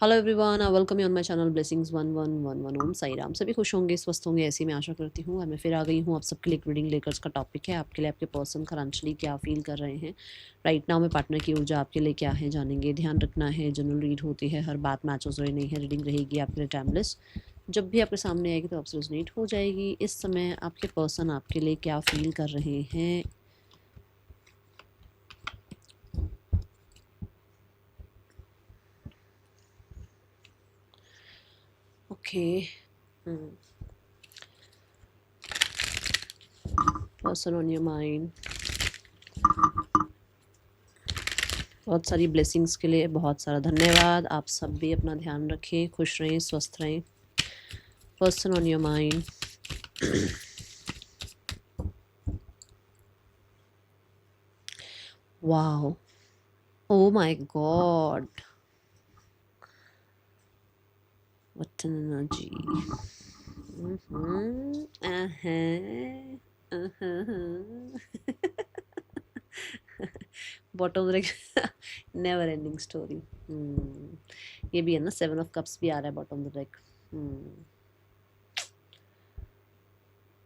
Hello everyone, I welcome you on my channel blessings 1111 ओम साई राम। सभी खुश होंगे, स्वस्थ होंगे, ऐसी मैं आशा करती हूँ। और मैं फिर आ गई हूँ आप सबके लिए एक रीडिंग लेकर। इसका टॉपिक है आपके लिए आपके पर्सन फाइनेंशियली क्या फील कर रहे हैं राइट नाउ में। पार्टनर की ऊर्जा आपके लिए क्या है जानेंगे। ध्यान रखना है, जनरल रीड होती है, हर बात मैचेस हुए नहीं है। रीडिंग रहेगी आपके लिए टाइमलेस। जब भी आपके सामने आएगी तो आपसे रेजोनेट हो जाएगी। इस समय आपके पर्सन आपके लिए क्या फील कर रहे हैं। Okay, person on your mind. बहुत सारी ब्लेसिंग्स के लिए बहुत सारा धन्यवाद। आप सब भी अपना ध्यान रखें, खुश रहें, स्वस्थ रहें। Person on your mind. Wow, oh my God, what an energy. Bottom of the never ending story. ये भी है ना, 7 ऑफ कप्स भी आ रहा है bottom of the deck.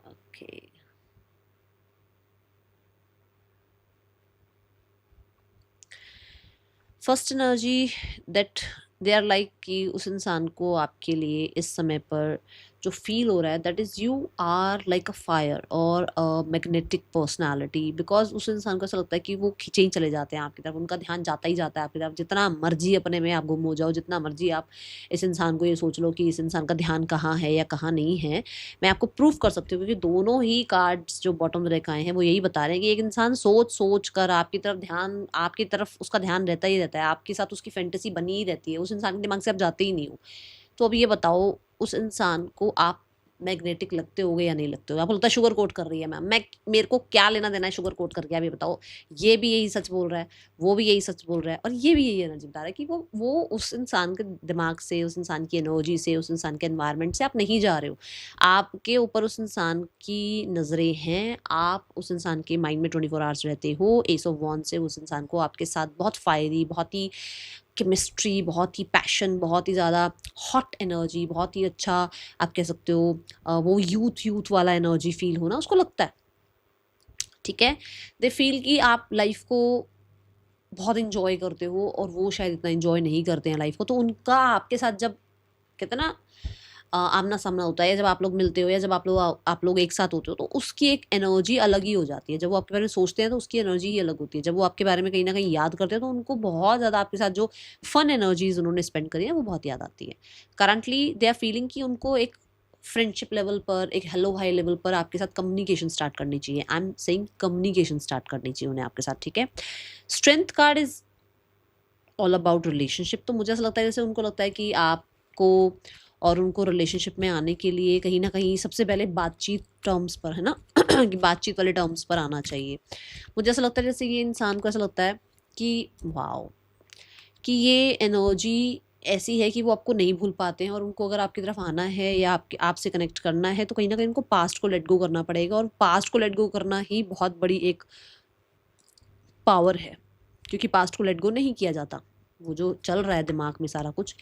Okay, first energy that they are like कि उस इंसान को आपके लिए इस समय पर जो फील हो रहा है that is you are like a fire और अ मैग्नेटिक पर्सनालिटी। बिकॉज उस इंसान को ऐसा लगता है कि वो खींचे ही चले जाते हैं आपकी तरफ, उनका ध्यान जाता ही जाता है आपकी तरफ। जितना मर्जी अपने में आप गुम हो जाओ, जितना मर्जी आप इस इंसान को ये सोच लो कि इस इंसान का ध्यान कहाँ है या कहाँ नहीं है, मैं आपको प्रूफ कर सकती हूँ। क्योंकि दोनों ही कार्ड्स जो बॉटम रेखा आए हैं वो यही बता रहे हैं कि एक इंसान सोच सोच कर आपकी तरफ ध्यान, आपकी तरफ उसका ध्यान रहता ही रहता है, आपके साथ उसकी फैंटेसी बनी ही रहती है, उस इंसान के दिमाग से आप जाते ही नहीं हो। तो अब ये बताओ, उस इंसान को आप मैग्नेटिक लगते होगे या नहीं लगते हो। आपको लगता है शुगर कोट कर रही है मैम, मैं मेरे को क्या लेना देना है शुगर कोट करके, आप ये बताओ। ये भी यही सच बोल रहा है, वो भी यही सच बोल रहा है, और ये भी यही एनर्जी बता रहा है कि वो उस इंसान के दिमाग से, उस इंसान की एनर्जी से, उस इंसान के एनवायरनमेंट से आप नहीं जा रहे हो। आपके ऊपर उस इंसान की नज़रें हैं। आप उस इंसान के माइंड में 24 आवर्स रहते हो। एस ऑफ वॉन्ड से उस इंसान को आपके साथ बहुत फायरी, बहुत ही केमिस्ट्री, बहुत ही पैशन, बहुत ही ज़्यादा हॉट एनर्जी, बहुत ही अच्छा आप कह सकते हो वो यूथ यूथ वाला एनर्जी फील होना उसको लगता है। ठीक है, दे फील कि आप लाइफ को बहुत इंजॉय करते हो और वो शायद इतना इंजॉय नहीं करते हैं लाइफ को। तो उनका आपके साथ जब कहते हैं ना आमना सामना होता है, या जब आप लोग मिलते हो, या जब आप लोग एक साथ होते हो, तो उसकी एक एनर्जी अलग ही हो जाती है। जब वो आपके बारे में सोचते हैं तो उसकी एनर्जी ही अलग होती है। जब वो आपके बारे में कहीं ना कहीं याद करते हैं तो उनको बहुत ज़्यादा आपके साथ जो फन एनर्जीज उन्होंने स्पेंड करी है वो बहुत याद आती है। करंटली दे आर फीलिंग कि उनको एक फ्रेंडशिप लेवल पर, एक हेलो हाई लेवल पर आपके साथ कम्युनिकेशन स्टार्ट करनी चाहिए। I am saying communication start करनी चाहिए उन्हें आपके साथ। ठीक है, strength card is all about relationship. तो मुझे ऐसा लगता है जैसे उनको लगता है कि आपको और उनको रिलेशनशिप में आने के लिए कहीं ना कहीं सबसे पहले बातचीत टर्म्स पर है ना कि बातचीत वाले टर्म्स पर आना चाहिए। मुझे ऐसा लगता है जैसे ये इंसान को ऐसा लगता है कि वाओ, कि ये एनर्जी ऐसी है कि वो आपको नहीं भूल पाते हैं, और उनको अगर आपकी तरफ आना है या आपके आपसे कनेक्ट करना है तो कहीं ना कहीं उनको पास्ट को लेट गो करना पड़ेगा। और पास्ट को लेट गो करना ही बहुत बड़ी एक पावर है, क्योंकि पास्ट को लेट गो नहीं किया जाता। वो जो चल रहा है दिमाग में सारा कुछ,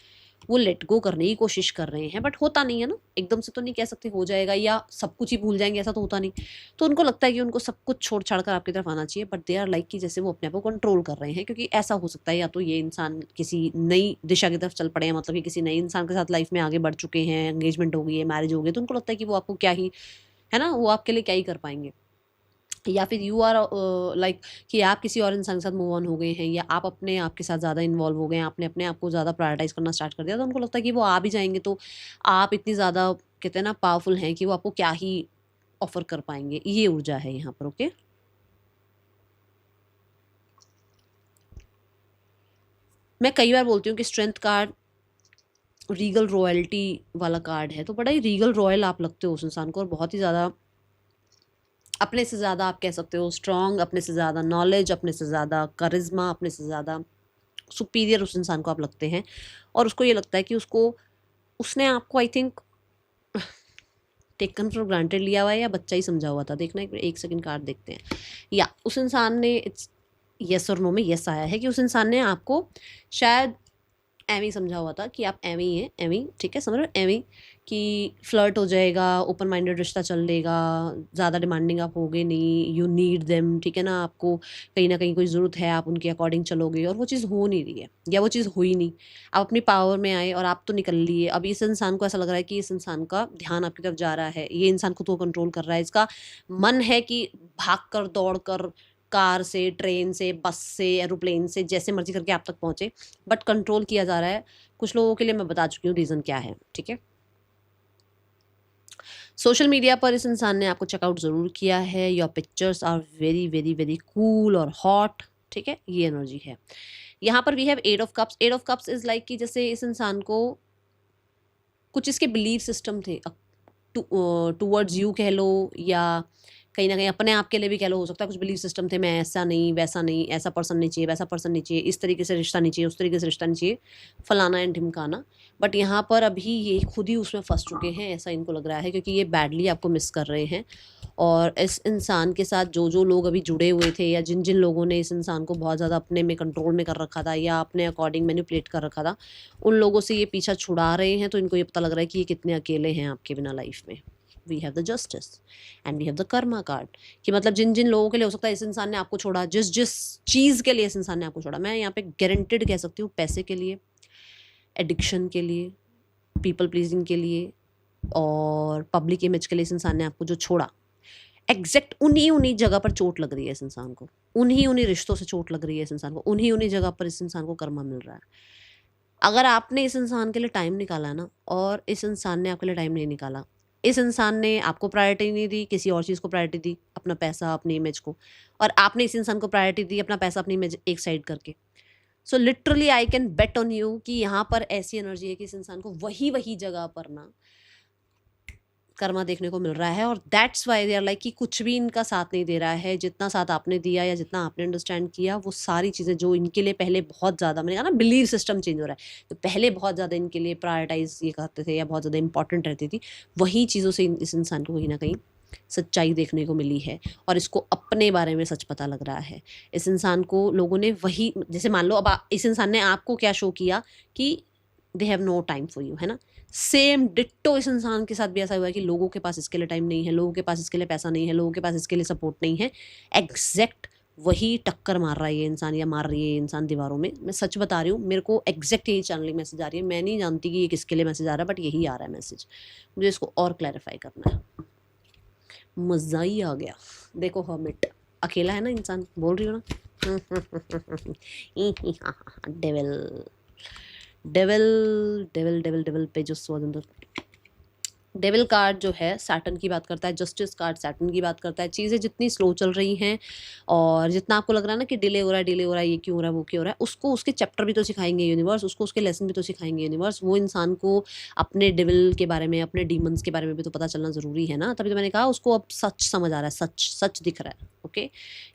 वो लेट गो करने की कोशिश कर रहे हैं, बट होता नहीं है ना। एकदम से तो नहीं कह सकते हो जाएगा या सब कुछ ही भूल जाएंगे, ऐसा तो होता नहीं। तो उनको लगता है कि उनको सब कुछ छोड़ छाड़ कर आपकी तरफ आना चाहिए, बट दे आर लाइक कि जैसे वो अपने आप को कंट्रोल कर रहे हैं। क्योंकि ऐसा हो सकता है या तो ये इंसान किसी नई दिशा की तरफ चल पड़े हैं, मतलब कि किसी नए इंसान के साथ लाइफ में आगे बढ़ चुके हैं, एंगेजमेंट हो गई है, मैरिज हो गई, तो उनको लगता है कि वो आपको क्या ही, है ना, वो आपके लिए क्या ही कर पाएंगे। या फिर यू आर लाइक कि आप किसी और इंसान के साथ मूव ऑन हो गए हैं, या आप अपने आप के साथ ज़्यादा इन्वॉल्व हो गए हैं, आपने अपने आप को ज़्यादा प्रायोरिटाइज करना स्टार्ट कर दिया। तो उनको लगता है कि वो आ भी जाएंगे तो आप इतनी ज़्यादा कहते हैं ना पावरफुल हैं कि वो आपको क्या ही ऑफर कर पाएंगे। ये ऊर्जा है यहाँ पर। ओके, मैं कई बार बोलती हूँ कि स्ट्रेंथ कार्ड रीगल रॉयल्टी वाला कार्ड है। तो बड़ा ही रीगल रॉयल आप लगते हो उस इंसान को, और बहुत ही ज़्यादा अपने से ज़्यादा आप कह सकते हो स्ट्रॉन्ग, अपने से ज़्यादा नॉलेज, अपने से ज़्यादा करिश्मा, अपने से ज़्यादा सुपीरियर उस इंसान को आप लगते हैं। और उसको ये लगता है कि उसको, उसने आपको I think taken for granted लिया हुआ है या बच्चा ही समझा हुआ था। देखना, एक सेकंड कार्ड देखते हैं। या उस इंसान ने, इट्स यस और नो में यस आया है कि उस इंसान ने आपको शायद एवी समझा हुआ था कि आप एवी हैं, एवी, ठीक है, समझ रहे हो, एवी कि फ्लर्ट हो जाएगा, ओपन माइंडेड रिश्ता चलेगा, ज़्यादा डिमांडिंग आप होगे नहीं, यू नीड देम, ठीक है ना, आपको कहीं ना कहीं कोई ज़रूरत है, आप उनके अकॉर्डिंग चलोगे, और वो चीज़ हो नहीं रही है या वो चीज़ हुई नहीं, आप अपनी पावर में आए और आप तो निकल लिए। अब इस इंसान को ऐसा लग रहा है कि इस इंसान का ध्यान आपकी तरफ जा रहा है, ये इंसान खुद को कंट्रोल कर रहा है, इसका मन है कि भाग कर दौड़ कर कार से, ट्रेन से, बस से, एरोप्लेन से, जैसे मर्जी करके आप तक पहुंचे, बट कंट्रोल किया जा रहा है। कुछ लोगों के लिए मैं बता चुकी हूँ रीज़न क्या है, ठीक है। सोशल मीडिया पर इस इंसान ने आपको चेकआउट ज़रूर किया है, your pictures are very very very cool और हॉट, ठीक है, ये एनर्जी है। यहाँ पर we have eight of cups. Eight of cups is like कि जैसे इस इंसान को कुछ इसके बिलीफ सिस्टम थे टूवर्ड्स यू कह लो, या कहीं ना कहीं अपने आप के लिए भी कह लो, हो सकता है कुछ बिलीफ सिस्टम थे, मैं ऐसा नहीं, वैसा नहीं, ऐसा पर्सन नहीं चाहिए, वैसा पर्सन नहीं चाहिए, इस तरीके से रिश्ता नहीं चाहिए, उस तरीके से रिश्ता नहीं चाहिए, फलाना एंड ढिमकाना। बट यहाँ पर अभी ये खुद ही उसमें फंस चुके हैं, ऐसा इनको लग रहा है, क्योंकि ये बैडली आपको मिस कर रहे हैं। और इस इंसान के साथ जो जो लोग अभी जुड़े हुए थे, या जिन जिन लोगों ने इस इंसान को बहुत ज़्यादा अपने में कंट्रोल में कर रखा था, या अपने अकॉर्डिंग मैनिपुलेट कर रखा था, उन लोगों से ये पीछा छुड़ा रहे हैं। तो इनको ये पता लग रहा है कि ये कितने अकेले हैं आपके बिना लाइफ में। We have the justice and we have the karma card, कि मतलब जिन जिन लोगों के लिए हो सकता है इस इंसान ने आपको छोड़ा, जिस जिस चीज़ के लिए इस इंसान ने आपको छोड़ा, मैं यहाँ पे गारंटेड कह सकती हूँ, पैसे के लिए, एडिक्शन के लिए, पीपल प्लीजिंग के लिए, और पब्लिक इमेज के लिए इस इंसान ने आपको जो छोड़ा, एग्जैक्ट उन्हीं उन्हीं जगह पर चोट लग रही है इस इंसान को, उन्हीं उन्हीं रिश्तों से चोट लग रही है इस इंसान को, उन्हीं उन्हीं जगह पर इस इंसान को कर्मा मिल रहा है। अगर आपने इस इंसान के लिए टाइम निकाला ना, और इस इंसान ने आपके लिए टाइम नहीं निकाला, इस इंसान ने आपको प्रायोरिटी नहीं दी, किसी और चीज़ को प्रायोरिटी दी, अपना पैसा, अपनी इमेज को, और आपने इस इंसान को प्रायोरिटी दी, अपना पैसा, अपनी इमेज एक साइड करके। So literally I can bet on you कि यहाँ पर ऐसी एनर्जी है कि इस इंसान को वही वही जगह पर ना कर्मा देखने को मिल रहा है। और that's why they are like कि कुछ भी इनका साथ नहीं दे रहा है, जितना साथ आपने दिया या जितना आपने अंडरस्टैंड किया, वो सारी चीज़ें जो इनके लिए पहले बहुत ज़्यादा, मैंने कहा ना बिलीव सिस्टम चेंज हो रहा है, तो पहले बहुत ज़्यादा इनके लिए प्रायोरिटाइज ये करते थे या बहुत ज़्यादा इंपॉर्टेंट रहती थी, वही चीज़ों से इस इंसान को कहीं ना कहीं सच्चाई देखने को मिली है, और इसको अपने बारे में सच पता लग रहा है। इस इंसान को लोगों ने वही, जैसे मान लो अब इस इंसान ने आपको क्या शो किया कि they have no time for you, है ना, सेम डिट्टो इस इंसान के साथ भी ऐसा हुआ है कि लोगों के पास इसके लिए टाइम नहीं है, लोगों के पास इसके लिए पैसा नहीं है, लोगों के पास इसके लिए सपोर्ट नहीं है। एग्जैक्ट वही टक्कर मार रहा है ये इंसान, या मार रही है ये इंसान दीवारों में। मैं सच बता रही हूँ, मेरे को एग्जैक्ट यही चैनलिंग मैसेज आ रही है। मैं नहीं जानती कि ये किसके लिए मैसेज आ रहा है, बट यही आ रहा है मैसेज। मुझे इसको और क्लैरिफाई करना है। मज़ा ही आ गया। देखो हर्मिट अकेला है ना इंसान, बोल रही हो ना। Devil devil devil devil devil पे जो स्वतंत्र, डेविल कार्ड जो है सैटर्न की बात करता है, जस्टिस कार्ड सैटर्न की बात करता है। चीज़ें जितनी स्लो चल रही हैं और जितना आपको लग रहा है ना कि डिले हो रहा है, डिले हो रहा है, ये क्यों हो रहा है, वो क्यों हो रहा है, उसको उसके चैप्टर भी तो सिखाएंगे यूनिवर्स, उसको उसके लेसन भी तो सिखाएंगे यूनिवर्स। वो इंसान को अपने डेविल के बारे में, अपने डीमंस के बारे में भी तो पता चलना ज़रूरी है ना। तभी तो मैंने कहा उसको अब सच समझ आ रहा है, सच सच दिख रहा है। ओके,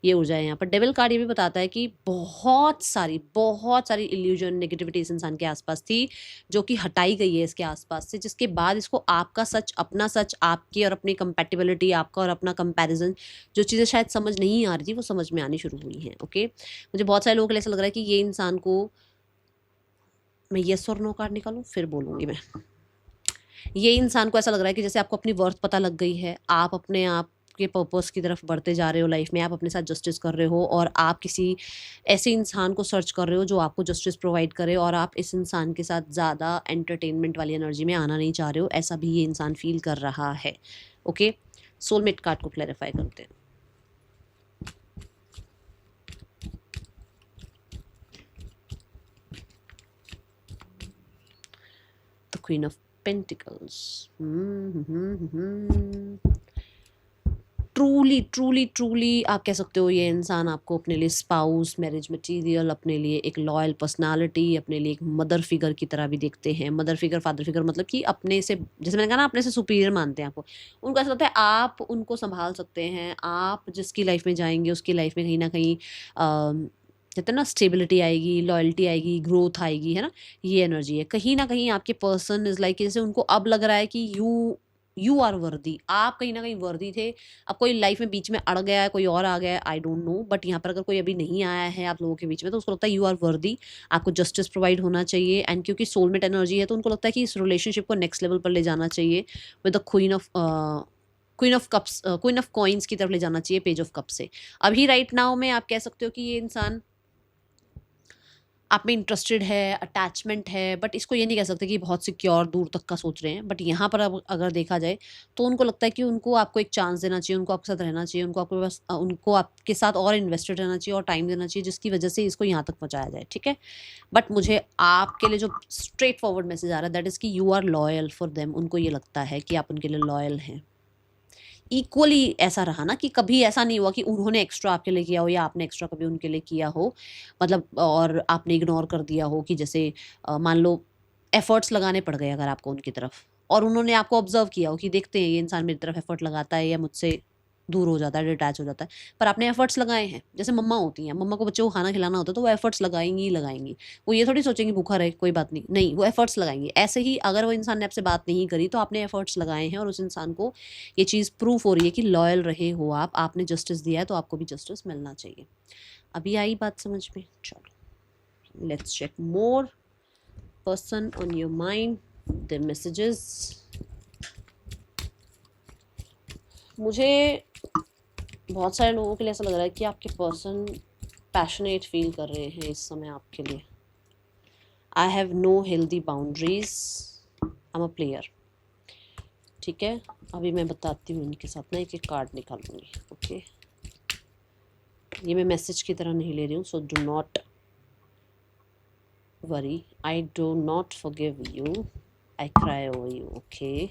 ये ऊर्जा है यहाँ पर। डेविल कार्ड ये भी बताता है कि बहुत सारी इल्यूजन, नेगेटिविटी इस इंसान के आसपास थी, जो कि हटाई गई है इसके आसपास से, जिसके बाद इसको आपका सच, अपना सच, आपकी और अपनी कंपैटिबिलिटी, आपका और अपना कंपैरिजन, जो चीज़ें शायद समझ नहीं आ रही थी वो समझ में आनी शुरू हुई हैं। ओके, मुझे बहुत सारे लोगों के लिए ऐसा लग रहा है कि ये इंसान को, मैं येस और नो कार्ड निकालूं फिर बोलूँगी मैं, ये इंसान को ऐसा लग रहा है कि जैसे आपको अपनी वर्थ पता लग गई है, आप अपने आप के पर्पस की तरफ बढ़ते जा रहे हो लाइफ में, आप अपने साथ जस्टिस कर रहे हो, और आप किसी ऐसे इंसान को सर्च कर रहे हो जो आपको जस्टिस प्रोवाइड करे, और आप इस इंसान के साथ ज़्यादा एंटरटेनमेंट वाली एनर्जी में आना नहीं चाह रहे हो, ऐसा भी ये इंसान फील कर रहा है। ओके, सोलमेट कार्ड को क्लैरिफाई करते हैं। The queen of pentacles. Truly truly truly आप कह सकते हो ये इंसान आपको अपने लिए स्पाउस, मैरिज मटीरियल, अपने लिए एक लॉयल पर्सनालिटी, अपने लिए एक मदर फिगर की तरह भी देखते हैं। मदर फिगर, फादर फिगर, मतलब कि अपने से, जैसे मैंने कहा ना, अपने से सुपीरियर मानते हैं आपको। उनको ऐसा लगता है आप उनको संभाल सकते हैं, आप जिसकी लाइफ में जाएंगे उसकी लाइफ में कहीं ना कहीं कहते हैं ना स्टेबिलिटी आएगी, लॉयल्टी आएगी, ग्रोथ आएगी, है ना। ये एनर्जी है कहीं ना कहीं। आपके पर्सन इज लाइक, जैसे उनको अब लग रहा है कि यू आर वर्दी, आप कहीं ना कहीं वर्दी थे। अब कोई लाइफ में बीच में अड़ गया है, कोई और आ गया है, आई डोंट नो, बट यहाँ पर अगर कोई अभी नहीं आया है आप लोगों के बीच में तो उसको लगता है यू आर वर्दी, आपको जस्टिस प्रोवाइड होना चाहिए। एंड क्योंकि सोलमेट एनर्जी है तो उनको लगता है कि इस रिलेशनशिप को नेक्स्ट लेवल पर ले जाना चाहिए with the queen of coins की तरफ ले जाना चाहिए पेज ऑफ कप से। अभी राइट नाउ में आप कह सकते हो कि ये इंसान आप में इंटरेस्टेड है, अटैचमेंट है, बट इसको ये नहीं कह सकते कि बहुत सिक्योर दूर तक का सोच रहे हैं। बट यहाँ पर अब अगर देखा जाए तो उनको लगता है कि उनको आपको एक चांस देना चाहिए, उनको आपके साथ रहना चाहिए, उनको आपके पास उनको आपके साथ और इन्वेस्टेड रहना चाहिए और टाइम देना चाहिए, जिसकी वजह से इसको यहाँ तक पहुँचाया जाए, ठीक है। बट मुझे आपके लिए जो स्ट्रेट फॉरवर्ड मैसेज आ रहा है दैट इज़ कि you are loyal for them. उनको ये लगता है कि आप उनके लिए लॉयल हैं। इक्वली ऐसा रहा ना कि कभी ऐसा नहीं हुआ कि उन्होंने एक्स्ट्रा आपके लिए किया हो या आपने एक्स्ट्रा कभी उनके लिए किया हो, मतलब और आपने इग्नोर कर दिया हो कि जैसे मान लो एफर्ट्स लगाने पड़ गए अगर आपको उनकी तरफ, और उन्होंने आपको ऑब्जर्व किया हो कि देखते हैं ये इंसान मेरी तरफ एफर्ट लगाता है या मुझसे दूर हो जाता है, डिटैच हो जाता है, पर आपने एफर्ट्स लगाए हैं। जैसे मम्मा होती हैं, मम्मा को बच्चों को खाना खिलाना होता है तो वो एफर्ट्स लगाएंगी ही लगाएंगी। वो ये थोड़ी सोचेंगी भूखा रहे कोई बात नहीं, नहीं, वो एफर्ट्स लगाएंगे। ऐसे ही अगर वो इंसान ने आपसे बात नहीं करी तो आपने एफर्ट्स लगाए हैं और उस इंसान को ये चीज़ प्रूफ हो रही है कि लॉयल रहे हो आप, आपने जस्टिस दिया है तो आपको भी जस्टिस मिलना चाहिए। अभी आई बात समझ में? चलो let's check more person on your mind, the messages. मुझे बहुत सारे लोगों के लिए ऐसा लग रहा है कि आपके पर्सन पैशनेट फील कर रहे हैं इस समय आपके लिए। I have no healthy boundaries, I am a player, ठीक है। अभी मैं बताती हूँ इनके साथ ना, एक एक कार्ड निकालूंगी, ओके। ये मैं मैसेज की तरह नहीं ले रही हूँ, so do not worry, I do not forgive you, I cry over you, okay.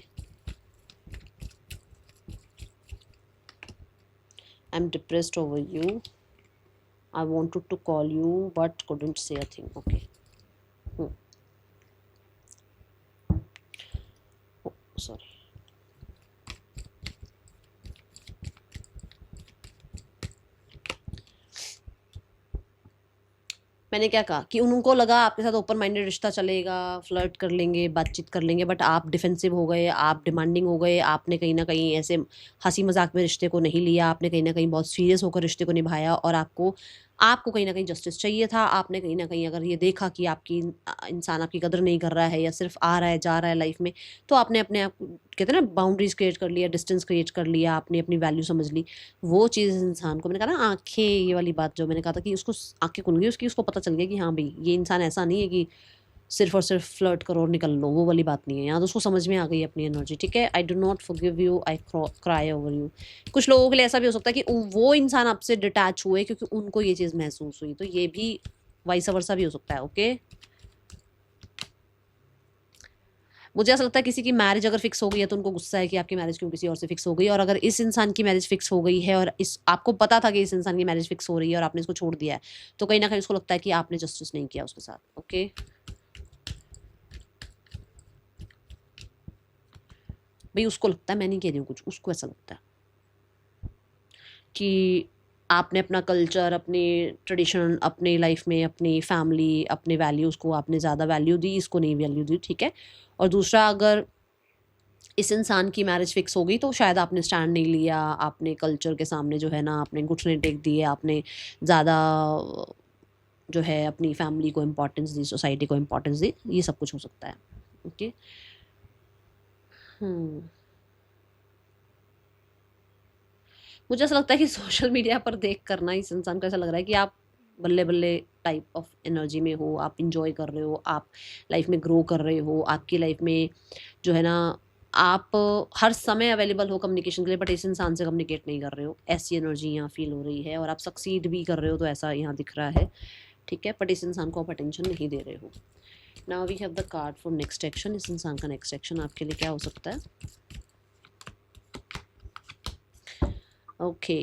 I'm depressed over you. I wanted to call you but couldn't say a thing. Okay. Oh, sorry. मैंने क्या कहा कि उनको लगा आपके साथ open minded रिश्ता चलेगा, फ्लर्ट कर लेंगे, बातचीत कर लेंगे, बट आप डिफेंसिव हो गए, आप डिमांडिंग हो गए, आपने कहीं ना कहीं ऐसे हंसी मजाक में रिश्ते को नहीं लिया, आपने कहीं ना कहीं बहुत सीरियस होकर रिश्ते को निभाया, और आपको आपको कहीं ना कहीं जस्टिस चाहिए था। आपने कहीं ना कहीं अगर ये देखा कि आपकी इंसान आपकी कदर नहीं कर रहा है या सिर्फ आ रहा है जा रहा है लाइफ में, तो आपने अपने आप कहते हैं ना बाउंड्रीज क्रिएट कर लिया, डिस्टेंस क्रिएट कर लिया, आपने अपनी वैल्यू समझ ली। वो चीज़ इंसान को, मैंने कहा ना आंखें, ये वाली बात जो मैंने कहा था कि उसको आंखें खुल गई उसकी, उसको पता चल गया कि हाँ भाई ये इंसान ऐसा नहीं है कि सिर्फ और सिर्फ फ्लर्ट करो और निकल लो, वो वाली बात नहीं है यहाँ। तो उसको समझ में आ गई अपनी एनर्जी, ठीक है। I do not forgive you, I cry over you. कुछ लोगों के लिए ऐसा भी हो सकता है कि वो इंसान आपसे डिटैच हुए क्योंकि उनको ये चीज़ महसूस हुई, तो ये भी वाइस वर्सा भी हो सकता है, ओके। मुझे ऐसा लगता है किसी की मैरिज अगर फिक्स हो गई है तो उनको गुस्सा है कि आपकी मैरिज क्यों किसी और से फिक्स हो गई, और अगर इस इंसान की मैरिज फिक्स हो गई है और इस आपको पता था कि इस इंसान की मैरिज फिक्स हो रही है और आपने इसको छोड़ दिया है, तो कहीं ना कहीं उसको लगता है कि आपने जस्टिस नहीं किया उसके साथ, ओके। भाई उसको लगता है, मैं नहीं कह रही हूँ कुछ, उसको ऐसा लगता है कि आपने अपना कल्चर, अपनी ट्रेडिशन, अपनी लाइफ में अपनी फैमिली, अपने वैल्यूज़ को आपने ज़्यादा वैल्यू दी, इसको नहीं वैल्यू दी, ठीक है। और दूसरा, अगर इस इंसान की मैरिज फिक्स हो गई तो शायद आपने स्टैंड नहीं लिया, आपने कल्चर के सामने जो है ना आपने घुटने टेक दिए, आपने ज़्यादा जो है अपनी फैमिली को इम्पोर्टेंस दी, सोसाइटी को इम्पोर्टेंस दी, ये सब कुछ हो सकता है, ओके। मुझे ऐसा लगता है कि सोशल मीडिया पर देख कर ना इस इंसान को ऐसा लग रहा है कि आप बल्ले बल्ले टाइप ऑफ एनर्जी में हो, आप इंजॉय कर रहे हो, आप लाइफ में ग्रो कर रहे हो, आपकी लाइफ में जो है ना आप हर समय अवेलेबल हो कम्युनिकेशन के लिए, बट इस इंसान से कम्युनिकेट नहीं कर रहे हो, ऐसी एनर्जी यहाँ फील हो रही है। और आप सक्सीड भी कर रहे हो तो ऐसा यहाँ दिख रहा है, ठीक है, बट इस इंसान को आप अटेंशन नहीं दे रहे हो। Now we have the card for next action. इस इंसान का नेक्स्ट एक्शन आपके लिए क्या हो सकता है? ओके,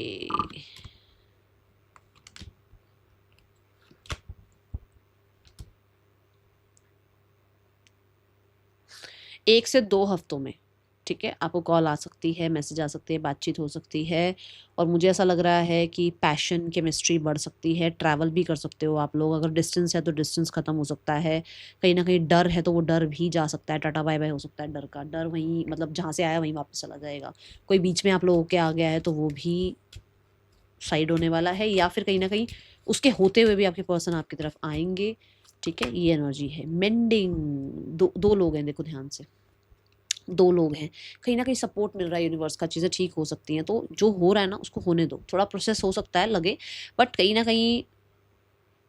एक से 2 हफ्तों में ठीक है, आपको कॉल आ सकती है, मैसेज आ सकते हैं, बातचीत हो सकती है, और मुझे ऐसा लग रहा है कि पैशन, केमिस्ट्री बढ़ सकती है, ट्रैवल भी कर सकते हो आप लोग। अगर डिस्टेंस है तो डिस्टेंस ख़त्म हो सकता है, कहीं ना कहीं डर है तो वो डर भी जा सकता है, टाटा बाय बाय हो सकता है डर का। डर वहीं मतलब जहाँ से आया वहीं वापस चला जाएगा। कोई बीच में आप लोगों के आ गया है तो वो भी साइड होने वाला है, या फिर कहीं ना कहीं उसके होते हुए भी आपके पर्सन आपकी तरफ आएंगे। ठीक है, ये एनर्जी है। मेंडिंग, दो दो लोग हैं, देखो ध्यान से, दो लोग हैं, कहीं ना कहीं सपोर्ट मिल रहा है यूनिवर्स का, चीज़ें ठीक हो सकती हैं। तो जो हो रहा है ना उसको होने दो, थोड़ा प्रोसेस हो सकता है लगे, बट कहीं ना कहीं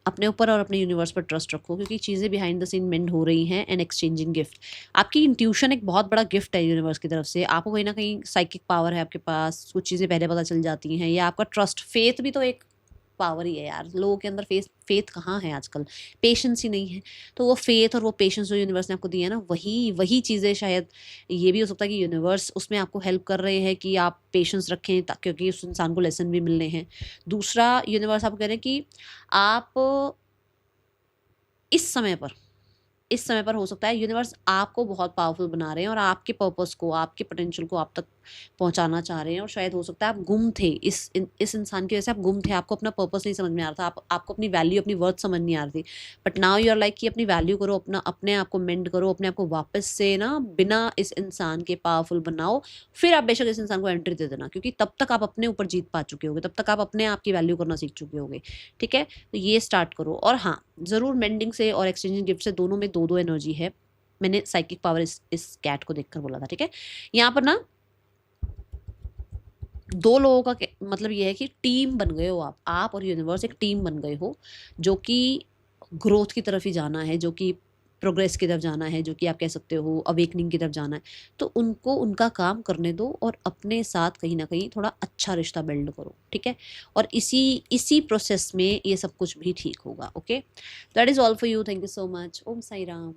अपने ऊपर और अपने यूनिवर्स पर ट्रस्ट रखो, क्योंकि चीज़ें बिहाइंड द सीन मेंड हो रही हैं। एंड एक्सचेंजिंग गिफ्ट, आपकी इंट्यूशन एक बहुत बड़ा गिफ्ट है यूनिवर्स की तरफ से। आपको कहीं ना कहीं साइकिक पावर है आपके पास, कुछ चीज़ें पहले पता चल जाती हैं, या आपका ट्रस्ट, फेथ भी तो एक पावर ही है यार। लोगों के अंदर फेथ फेथ कहाँ है आजकल, पेशेंस ही नहीं है। तो वो फेथ और वो पेशेंस जो यूनिवर्स ने आपको दिया है ना, वही वही चीज़ें शायद, ये भी हो सकता है कि यूनिवर्स उसमें आपको हेल्प कर रहे हैं कि आप पेशेंस रखें, क्योंकि उस इंसान को लेसन भी मिलने हैं। दूसरा, यूनिवर्स आपको कह रहे हैं कि आप इस समय पर, इस समय पर हो सकता है यूनिवर्स आपको बहुत पावरफुल बना रहे हैं, और आपके पर्पस को, आपके पोटेंशियल को आप तक पहुंचाना चाह रहे हैं। और शायद हो सकता है आप गुम थे, इस इंसान की वजह से आप गुम थे, आपको अपना पर्पस नहीं समझ में आ रहा था, आपको अपनी वैल्यू, अपनी वर्थ समझ नहीं आ रही थी। But now you are like कि अपनी वैल्यू करो, अपना अपने आप को मेंड करो, अपने आप को वापस से ना बिना इस इंसान के पावरफुल बनाओ। फिर आप बेशक इस इंसान को एंट्री दे देना, क्योंकि तब तक आप अपने ऊपर जीत पा चुके होगे, तब तक आप अपने आप की वैल्यू करना सीख चुके होगे। ठीक है, तो ये स्टार्ट करो। और हाँ, ज़रूर मेंडिंग से और एक्सचेंजिंग गिफ्ट से दोनों में दो दो एनर्जी है। मैंने साइकिक पावर इस कैट को देखकर बोला था। ठीक है, यहाँ पर ना दो लोगों का मतलब ये है कि टीम बन गए हो आप और यूनिवर्स एक टीम बन गए हो, जो कि ग्रोथ की तरफ ही जाना है, जो कि प्रोग्रेस की तरफ जाना है, जो कि आप कह सकते हो अवेकनिंग की तरफ जाना है। तो उनको उनका काम करने दो, और अपने साथ कहीं ना कहीं थोड़ा अच्छा रिश्ता बिल्ड करो। ठीक है, और इसी इसी प्रोसेस में ये सब कुछ भी ठीक होगा। Okay, that is all for you. Thank you so much. Om Sai Ram.